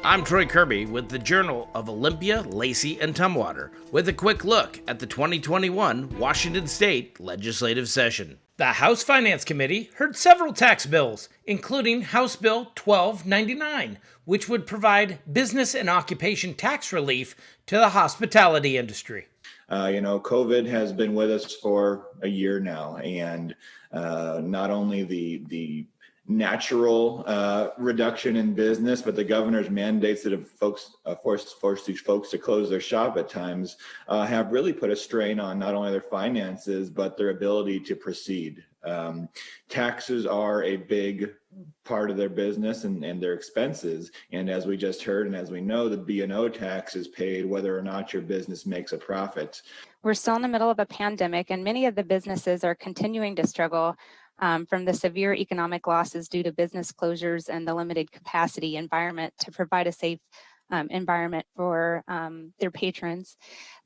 I'm Troy Kirby with the Journal of Olympia, Lacey, and Tumwater with a quick look at the 2021 Washington State Legislative Session. The House Finance Committee heard several tax bills, including House Bill 1299, which would provide business and occupation tax relief to the hospitality industry. COVID has been with us for a year now, and not only the natural reduction in business, but the governor's mandates that have forced these folks to close their shop at times have really put a strain on not only their finances, but their ability to proceed. Taxes are a big part of their business and their expenses. And as we just heard, and as we know, the B&O tax is paid whether or not your business makes a profit. We're still in the middle of a pandemic, and many of the businesses are continuing to struggle from the severe economic losses due to business closures and the limited capacity environment to provide a safe environment for their patrons.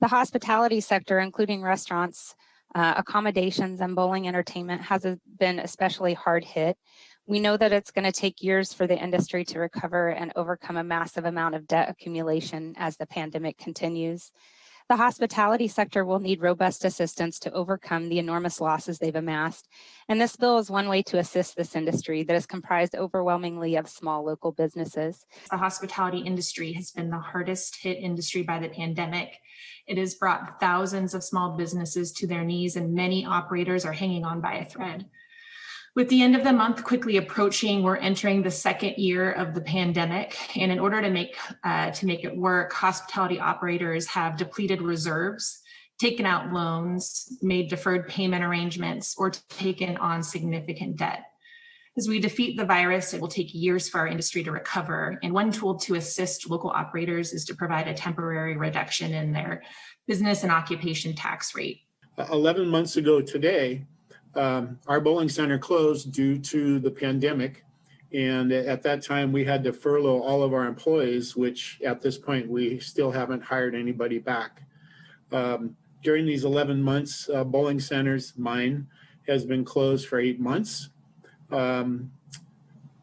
The hospitality sector, including restaurants, accommodations, and bowling entertainment, has been especially hard hit. We know that it's going to take years for the industry to recover and overcome a massive amount of debt accumulation as the pandemic continues. The hospitality sector will need robust assistance to overcome the enormous losses they've amassed, and this bill is one way to assist this industry that is comprised overwhelmingly of small local businesses. The hospitality industry has been the hardest hit industry by the pandemic. It has brought thousands of small businesses to their knees, and many operators are hanging on by a thread. With the end of the month quickly approaching, we're entering the second year of the pandemic. And in order to make it work, hospitality operators have depleted reserves, taken out loans, made deferred payment arrangements, or taken on significant debt. As we defeat the virus, it will take years for our industry to recover. And one tool to assist local operators is to provide a temporary reduction in their business and occupation tax rate. 11 months ago today, our bowling center closed due to the pandemic. And at that time, we had to furlough all of our employees, which at this point, we still haven't hired anybody back. During these 11 months, bowling centers, mine, has been closed for 8 months.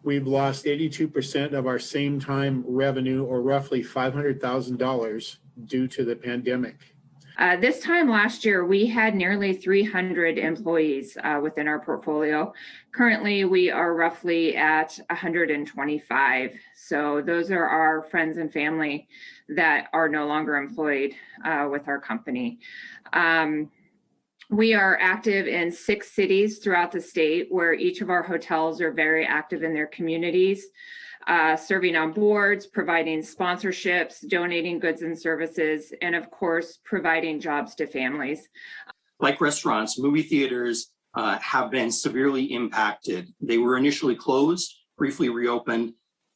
We've lost 82% of our same time revenue, or roughly $500,000 due to the pandemic. This time last year, we had nearly 300 employees within our portfolio. Currently, we are roughly at 125. So those are our friends and family that are no longer employed with our company. We are active in 6 cities throughout the state, where each of our hotels are very active in their communities. Serving on boards, providing sponsorships, donating goods and services, and of course, providing jobs to families. Like restaurants, movie theaters have been severely impacted. They were initially closed, briefly reopened,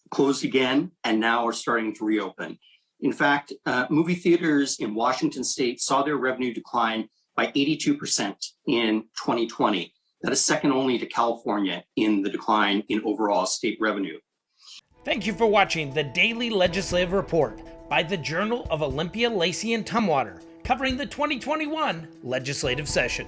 closed again, and now are starting to reopen. In fact, movie theaters in Washington State saw their revenue decline by 82% in 2020. That is second only to California in the decline in overall state revenue. Thank you for watching the Daily Legislative Report by the Journal of Olympia, Lacey, and Tumwater, covering the 2021 legislative session.